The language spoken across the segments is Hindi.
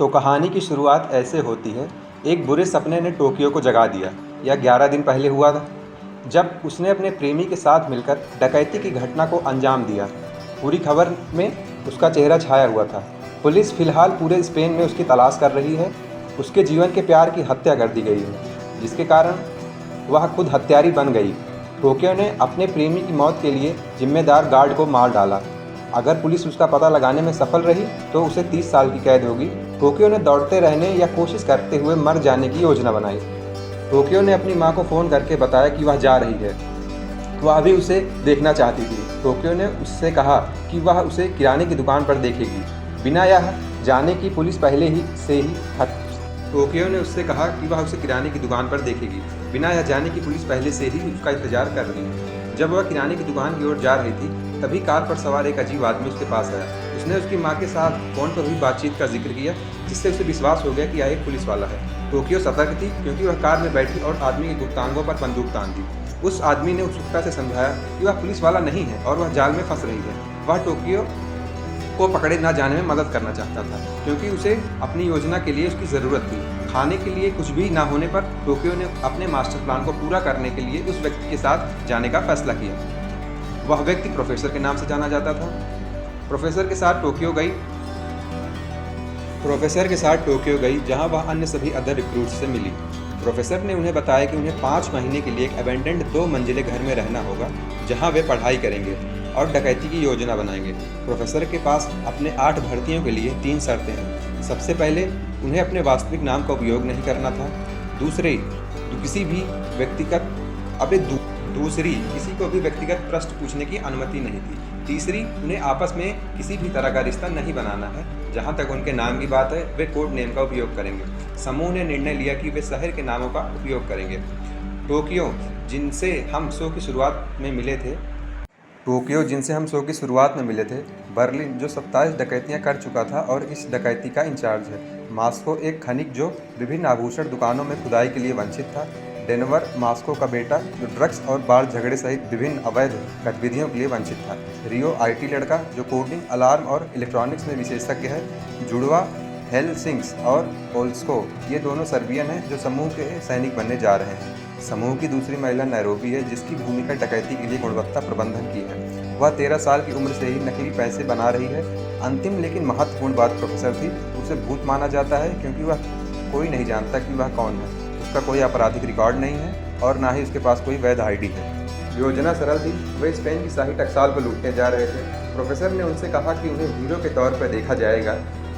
तो कहानी की शुरुआत ऐसे होती है। एक बुरे सपने ने टोक्यो को जगा दिया। यह 11 दिन पहले हुआ था, जब उसने अपने प्रेमी के साथ मिलकर डकैती की घटना को अंजाम दिया। पूरी खबर में उसका चेहरा छाया हुआ था। पुलिस फिलहाल पूरे स्पेन में उसकी तलाश कर रही है। उसके जीवन के प्यार की हत्या कर दी गई है, जिसके कारण वह खुद हत्यारी बन गई। टोक्यो ने अपने प्रेमी की मौत के लिए जिम्मेदार गार्ड को मार डाला। अगर पुलिस उसका पता लगाने में सफल रही तो उसे 30 साल की कैद होगी। टोक्यो ने दौड़ते रहने या कोशिश करते हुए मर जाने की योजना बनाई। टोक्यो ने अपनी मां को फ़ोन करके बताया कि वह जा रही है। वह भी उसे देखना चाहती थी। टोक्यो ने उससे कहा कि वह उसे किराने की दुकान पर देखेगी। बिना यह जाने कि पुलिस पहले ही से ही टोक्यो ने उससे कहा कि वह उसे किराने की दुकान पर देखेगी, बिना यह जाने कि पुलिस पहले से ही उसका इंतजार कर रही है। जब वह किराने की दुकान की ओर जा रही थी, तभी कार पर सवार एक अजीब आदमी उसके पास आया। उसने उसकी मां के साथ फ़ोन पर हुई बातचीत का जिक्र किया, जिससे उसे विश्वास हो गया कि यह एक पुलिस वाला है। टोक्यो सतर्क थी, क्योंकि वह कार में बैठी और आदमी के गुप्तांगों पर बंदूक तान दी। उस आदमी ने उत्सुकता से समझाया कि वह पुलिस वाला नहीं है और वह जाल में फंस रही है। वह टोक्यो को पकड़े न जाने में मदद करना चाहता था, क्योंकि उसे अपनी योजना के लिए उसकी ज़रूरत थी। खाने के लिए कुछ भी ना होने पर टोक्यो ने अपने मास्टर प्लान को पूरा करने के लिए उस व्यक्ति के साथ जाने का फैसला किया। वह व्यक्ति प्रोफेसर के नाम से जाना जाता था। प्रोफेसर के साथ टोक्यो गई, जहां वह अन्य सभी अदर रिक्रूट्स से मिली। प्रोफेसर ने उन्हें बताया कि उन्हें 5 महीने के लिए एक अबेंडेंड 2 मंजिले घर में रहना होगा, जहां वे पढ़ाई करेंगे और डकैती की योजना बनाएंगे। प्रोफेसर के पास अपने 8 भर्तियों के लिए 3 शर्तें हैं। सबसे पहले, उन्हें अपने वास्तविक नाम का उपयोग नहीं करना था। दूसरी, किसी को भी व्यक्तिगत प्रश्न पूछने की अनुमति नहीं थी। तीसरी, उन्हें आपस में किसी भी तरह का रिश्ता नहीं बनाना है। जहां तक उनके नाम की बात है, वे कोड नेम का उपयोग करेंगे। समूह ने निर्णय लिया कि वे शहर के नामों का उपयोग करेंगे। टोक्यो, जिनसे हम शो की शुरुआत में मिले थे। बर्लिन, जो 27 डकैतियां कर चुका था और इस डकैती का इंचार्ज है। मॉस्को, एक खनिक जो विभिन्न आभूषण दुकानों में खुदाई के लिए वंचित था। डेनवर, मॉस्को का बेटा, जो ड्रग्स और बाल झगड़े सहित विभिन्न अवैध गतिविधियों के लिए वंचित था। रियो, आईटी लड़का, जो कोडिंग, अलार्म और इलेक्ट्रॉनिक्स में विशेषज्ञ है। जुड़वा, हेलसिंक्स और ओल्स्को, ये दोनों सर्बियन हैं जो समूह के सैनिक बनने जा रहे हैं। समूह की दूसरी महिला नैरोबी है, जिसकी भूमिका डकैती के लिए गुणवत्ता प्रबंधन की है। वह 13 साल की उम्र से ही नकली पैसे बना रही है। अंतिम लेकिन महत्वपूर्ण बात प्रोफेसर थी। उसे भूत माना जाता है, क्योंकि वह कोई नहीं जानता कि वह कौन है। उसका कोई आपराधिक रिकॉर्ड नहीं है और ना ही उसके पास कोई वैध आईडी है। योजना सरल थी। वे स्पेन की शाही टकसाल को लूटने जा रहे थे। प्रोफेसर ने उनसे कहा कि उन्हें हीरो के तौर पर देखा जाएगा।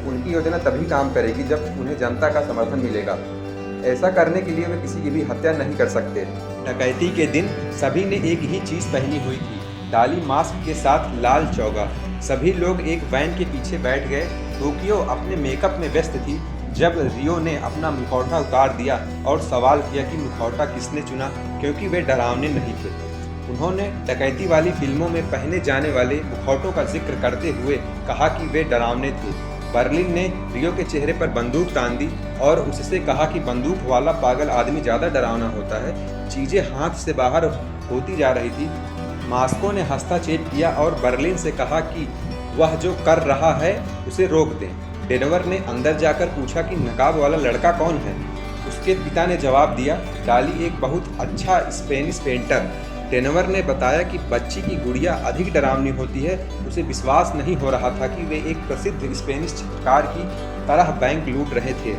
उनकी योजना तभी काम करेगी जब उन्हें जनता का समर्थन मिलेगा। ऐसा करने के लिए वे किसी की भी हत्या नहीं कर सकते। डकैती के दिन सभी ने एक ही चीज़ पहनी हुई थी, डाली मास्क के साथ लाल चौगा। सभी लोग एक वैन के पीछे बैठ गए। टोक्यो अपने मेकअप में व्यस्त थी जब रियो ने अपना मुखौटा उतार दिया और सवाल किया कि मुखौटा किसने चुना, क्योंकि वे डरावने नहीं थे। उन्होंने डकैती वाली फिल्मों में पहने जाने वाले मुखौटों का जिक्र करते हुए कहा कि वे डरावने थे। बर्लिन ने रियो के चेहरे पर बंदूक तान दी और उससे कहा कि बंदूक वाला पागल आदमी ज़्यादा डरावना होता है। चीज़ें हाथ से बाहर होती जा रही थी। मॉस्को ने हस्तक्षेप किया और बर्लिन से कहा कि वह जो कर रहा है उसे रोक दें। डेनवर ने अंदर जाकर पूछा कि नकाब वाला लड़का कौन है। उसके पिता ने जवाब दिया, डाली एक बहुत अच्छा स्पेनिश पेंटर। डेनवर ने बताया कि बच्ची की गुड़िया अधिक डरावनी होती है। उसे विश्वास नहीं हो रहा था कि वे एक प्रसिद्ध स्पेनिश चित्रकार की तरह बैंक लूट रहे थे।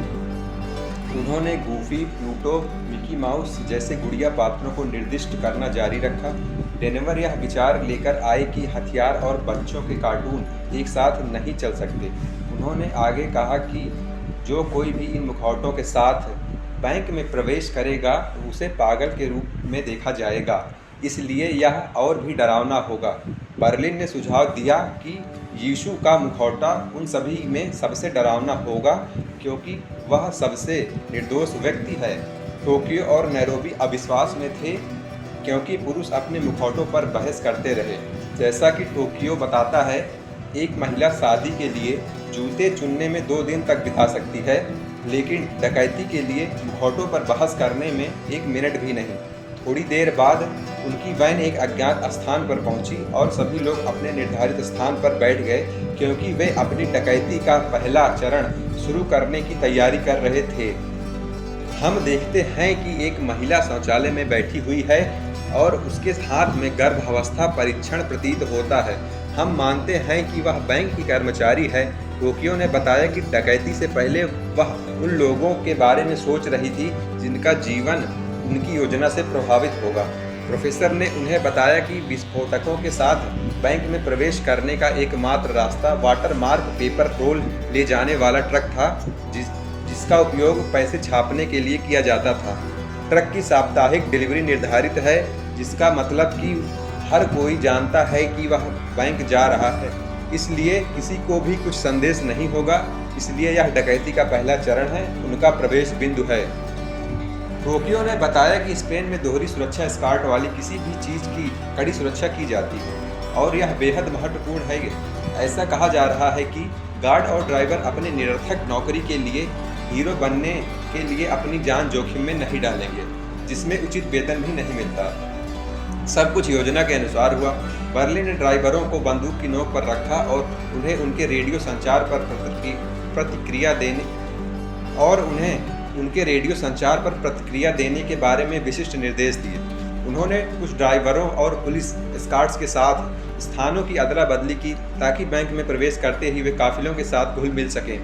उन्होंने गूफी, प्लूटो, मिकी माउस जैसे गुड़िया पात्रों को निर्दिष्ट करना जारी रखा। डेनवर यह विचार लेकर आए कि हथियार और बच्चों के कार्टून एक साथ नहीं चल सकते। उन्होंने आगे कहा कि जो कोई भी इन मुखौटों के साथ बैंक में प्रवेश करेगा उसे पागल के रूप में देखा जाएगा, इसलिए यह और भी डरावना होगा। बर्लिन ने सुझाव दिया कि यीशु का मुखौटा उन सभी में सबसे डरावना होगा, क्योंकि वह सबसे निर्दोष व्यक्ति है। टोक्यो और नैरोबी अविश्वास में थे, क्योंकि पुरुष अपने मुखौटों पर बहस करते रहे। जैसा कि टोक्यो बताता है, एक महिला शादी के लिए जूते चुनने में 2 दिन तक बिता सकती है, लेकिन डकैती के लिए मुखौटों पर बहस करने में 1 मिनट भी नहीं। थोड़ी देर बाद उनकी वैन एक अज्ञात स्थान पर पहुंची और सभी लोग अपने निर्धारित स्थान पर बैठ गए। क्योंकि वे अपनी डकैती का पहला चरण शुरू करने की तैयारी कर रहे थे। हम देखते हैं कि एक महिला शौचालय में बैठी हुई है और उसके हाथ में गर्भावस्था परीक्षण प्रतीत होता है। हम मानते हैं कि वह बैंक की कर्मचारी है। टोक्यो ने बताया कि डकैती से पहले वह उन लोगों के बारे में सोच रही थी जिनका जीवन उनकी योजना से प्रभावित होगा। प्रोफेसर ने उन्हें बताया कि विस्फोटकों के साथ बैंक में प्रवेश करने का एकमात्र रास्ता वाटरमार्क पेपर रोल ले जाने वाला ट्रक था, जिसका उपयोग पैसे छापने के लिए किया जाता था। ट्रक की साप्ताहिक डिलीवरी निर्धारित है, जिसका मतलब कि हर कोई जानता है कि वह बैंक जा रहा है, इसलिए किसी को भी कुछ संदेश नहीं होगा। इसलिए यह डकैती का पहला चरण है, उनका प्रवेश बिंदु है। टोक्यो ने बताया कि स्पेन में दोहरी सुरक्षा स्कॉट वाली किसी भी चीज़ की कड़ी सुरक्षा की जाती है और यह बेहद महत्वपूर्ण है। ऐसा कहा जा रहा है कि गार्ड और ड्राइवर अपने निरर्थक नौकरी के लिए हीरो बनने के लिए अपनी जान जोखिम में नहीं डालेंगे, जिसमें उचित वेतन भी नहीं मिलता। सब कुछ योजना के अनुसार हुआ। बर्लिन ने ड्राइवरों को बंदूक की नोक पर रखा और उन्हें उनके रेडियो संचार पर प्रतिक्रिया देने के बारे में विशिष्ट निर्देश दिए। उन्होंने कुछ ड्राइवरों और पुलिस एस्कॉर्ट्स के साथ स्थानों की अदला बदली की ताकि बैंक में प्रवेश करते ही वे काफिलों के साथ घुल मिल सकें।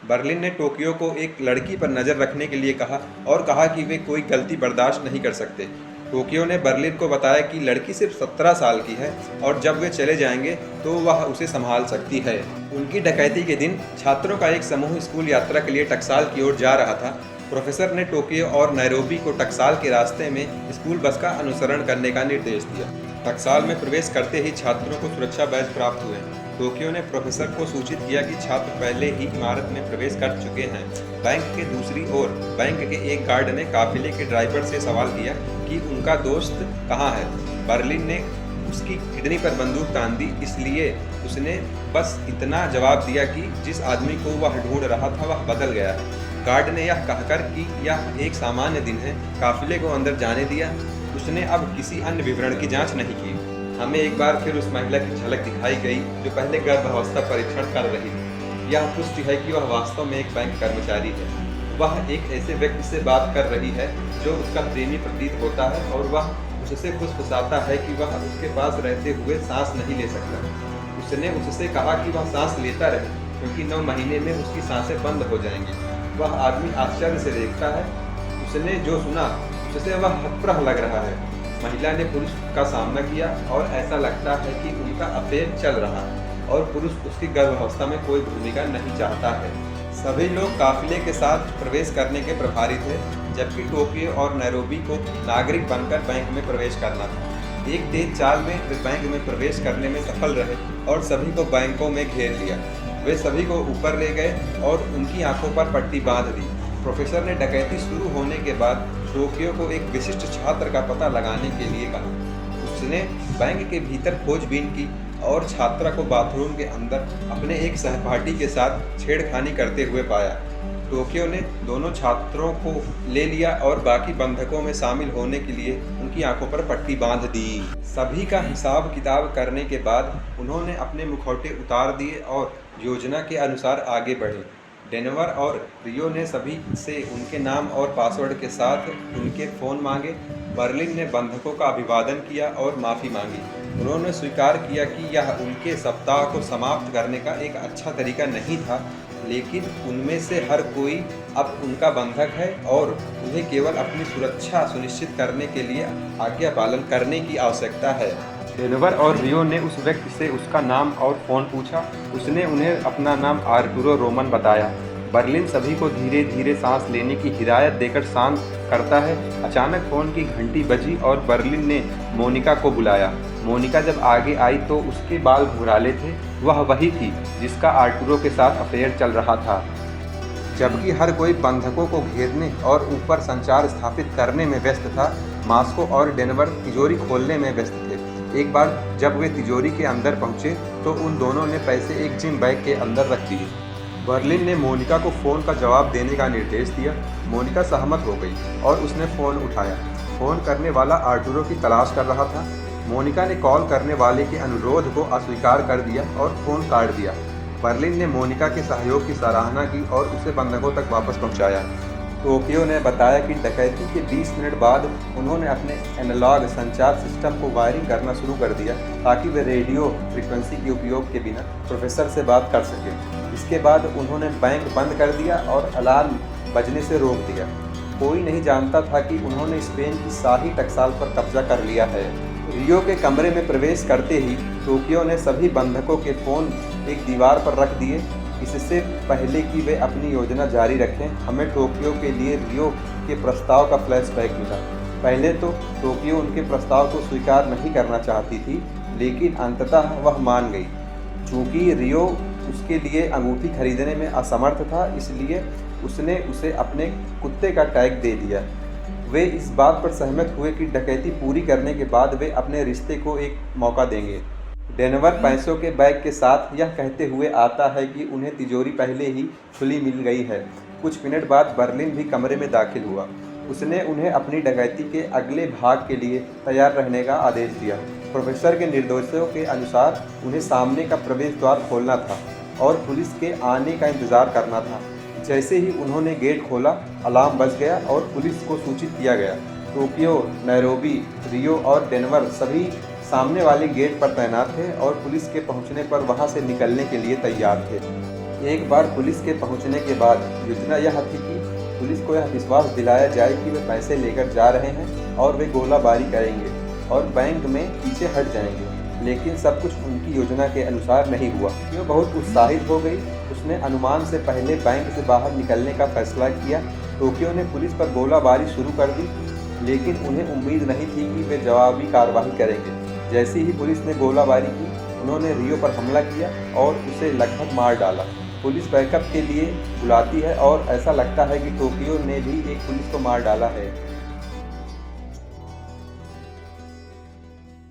बर्लिन ने टोक्यो को एक लड़की पर नज़र रखने के लिए कहा और कहा कि वे कोई गलती बर्दाश्त नहीं कर सकते। टोक्यो ने बर्लिन को बताया कि लड़की सिर्फ 17 साल की है और जब वे चले जाएंगे तो वह उसे संभाल सकती है। उनकी डकैती के दिन छात्रों का एक समूह स्कूल यात्रा के लिए टकसाल की ओर जा रहा था। प्रोफेसर ने टोक्यो और नैरोबी को टकसाल के रास्ते में स्कूल बस का अनुसरण करने का निर्देश दिया। टकसाल में प्रवेश करते ही छात्रों को सुरक्षा बैज प्राप्त हुए। टोक्यो ने प्रोफेसर को सूचित किया कि छात्र पहले ही इमारत में प्रवेश कर चुके हैं। बैंक के दूसरी ओर बैंक के एक गार्ड ने काफिले के ड्राइवर से सवाल किया कि उनका दोस्त कहाँ है। बर्लिन ने उसकी किडनी पर बंदूक तान दी, इसलिए उसने बस इतना जवाब दिया कि जिस आदमी को वह ढूंढ रहा था वह बदल गया है। गार्ड ने यह कहकर कि यह एक सामान्य दिन है, काफिले को अंदर जाने दिया। उसने अब किसी अन्य विवरण की जांच नहीं की। हमें एक बार फिर उस महिला की झलक दिखाई गई जो पहले गर्भावस्था परीक्षण कर रही थी। यह पुष्टि है कि वह वास्तव में एक बैंक कर्मचारी है। वह एक ऐसे व्यक्ति से बात कर रही है जो उसका प्रेमी प्रतीत होता है और वह उससे फुसफुसाता है कि वह उसके पास रहते हुए सांस नहीं ले सकता। उसने उससे कहा कि वह सांस लेता रहे क्योंकि 9 महीने में उसकी सांसें बंद हो जाएंगी। वह आदमी आश्चर्य से देखता है। उसने जो सुना उससे वह हतप्रभ लग रहा है। महिला ने पुरुष का सामना किया और ऐसा लगता है कि उनका अफेयर चल रहा है और पुरुष उसकी गर्भावस्था में कोई भूमिका नहीं चाहता है। सभी लोग काफिले के साथ प्रवेश करने के प्रभारी थे, जबकि टोक्यो और नैरोबी को नागरिक बनकर बैंक में प्रवेश करना था। एक तेज चाल में वे बैंक में प्रवेश करने में सफल रहे और सभी को बैंकों में घेर लिया। वे सभी को ऊपर ले गए और उनकी आंखों पर पट्टी बांध दी। प्रोफेसर ने डकैती शुरू होने के बाद टोक्यो को एक विशिष्ट छात्र का पता लगाने के लिए कहा। उसने बैंक के भीतर खोजबीन की और छात्रा को बाथरूम के अंदर अपने एक सहपाठी के साथ छेड़खानी करते हुए पाया। टोक्यो ने दोनों छात्रों को ले लिया और बाकी बंधकों में शामिल होने के लिए उनकी आंखों पर पट्टी बांध दी। सभी का हिसाब किताब करने के बाद उन्होंने अपने मुखौटे उतार दिए और योजना के अनुसार आगे बढ़े। डेनवर और रियो ने सभी से उनके नाम और पासवर्ड के साथ उनके फ़ोन मांगे। बर्लिन ने बंधकों का अभिवादन किया और माफ़ी मांगी। उन्होंने स्वीकार किया कि यह उनके सप्ताह को समाप्त करने का एक अच्छा तरीका नहीं था, लेकिन उनमें से हर कोई अब उनका बंधक है और उन्हें केवल अपनी सुरक्षा सुनिश्चित करने के लिए आज्ञा पालन करने की आवश्यकता है। डेनवर और रियो ने उस व्यक्ति से उसका नाम और फ़ोन पूछा। उसने उन्हें अपना नाम आर्टुरो रोमन बताया। बर्लिन सभी को धीरे धीरे सांस लेने की हिदायत देकर शांत करता है। अचानक फ़ोन की घंटी बजी और बर्लिन ने मोनिका को बुलाया। मोनिका जब आगे आई तो उसके बाल घुंघराले थे। वह वही थी जिसका आर्टुरो के साथ अफेयर चल रहा था। जबकि हर कोई बंधकों को घेरने और ऊपर संचार स्थापित करने में व्यस्त था, मास्को और डेनवर तिजोरी खोलने में व्यस्त थे। एक बार जब वे तिजोरी के अंदर पहुंचे तो उन दोनों ने पैसे एक जिम बैग के अंदर रख दिए। बर्लिन ने मोनिका को फ़ोन का जवाब देने का निर्देश दिया। मोनिका सहमत हो गई और उसने फ़ोन उठाया। फ़ोन करने वाला आर्टुरो की तलाश कर रहा था। मोनिका ने कॉल करने वाले के अनुरोध को अस्वीकार कर दिया और फ़ोन काट दिया। बर्लिन ने मोनिका के सहयोग की सराहना की और उसे बंधकों तक वापस पहुंचाया। टोक्यो ने बताया कि डकैती के 20 मिनट बाद उन्होंने अपने एनालॉग संचार सिस्टम को वायरिंग करना शुरू कर दिया ताकि वे रेडियो फ्रीक्वेंसी के उपयोग के बिना प्रोफेसर से बात कर सकें। इसके बाद उन्होंने बैंक बंद कर दिया और अलार्म बजने से रोक दिया। कोई नहीं जानता था कि उन्होंने स्पेन की शाही टकसाल पर कब्जा कर लिया है। रियो के कमरे में प्रवेश करते ही टोक्यो ने सभी बंधकों के फ़ोन एक दीवार पर रख दिए। इससे पहले कि वे अपनी योजना जारी रखें, हमें टोक्यो के लिए रियो के प्रस्ताव का फ्लैशबैक मिला। पहले तो टोक्यो उनके प्रस्ताव को स्वीकार नहीं करना चाहती थी, लेकिन अंततः वह मान गई। चूँकि रियो उसके लिए अंगूठी खरीदने में असमर्थ था, इसलिए उसने उसे अपने कुत्ते का टैग दे दिया। वे इस बात पर सहमत हुए कि डकैती पूरी करने के बाद वे अपने रिश्ते को एक मौका देंगे। डेनवर पैसों के बैग के साथ यह कहते हुए आता है कि उन्हें तिजोरी पहले ही खुली मिल गई है। कुछ मिनट बाद बर्लिन भी कमरे में दाखिल हुआ। उसने उन्हें अपनी डकैती के अगले भाग के लिए तैयार रहने का आदेश दिया। प्रोफेसर के निर्देशों के अनुसार उन्हें सामने का प्रवेश द्वार खोलना था और पुलिस के आने का इंतज़ार करना था। जैसे ही उन्होंने गेट खोला, अलार्म बज गया और पुलिस को सूचित किया गया। टोक्यो, नैरोबी, रियो और डेनवर सभी सामने वाले गेट पर तैनात थे और पुलिस के पहुंचने पर वहां से निकलने के लिए तैयार थे। एक बार पुलिस के पहुंचने के बाद योजना यह थी कि पुलिस को यह विश्वास दिलाया जाए कि वे पैसे लेकर जा रहे हैं और वे गोलाबारी करेंगे और बैंक में पीछे हट जाएंगे। लेकिन सब कुछ उनकी योजना के अनुसार नहीं हुआ। वो बहुत उत्साहित हो गई। उसने अनुमान से पहले बैंक से बाहर निकलने का फैसला किया। टोक्यो ने पुलिस पर गोलाबारी शुरू कर दी, लेकिन उन्हें उम्मीद नहीं थी कि वे जवाबी कार्रवाई करेंगे। जैसे ही पुलिस ने गोलाबारी की, उन्होंने रियो पर हमला किया और उसे लगभग मार डाला। पुलिस बैकअप के लिए बुलाती है और ऐसा लगता है कि टोक्यो ने भी एक पुलिस को मार डाला है।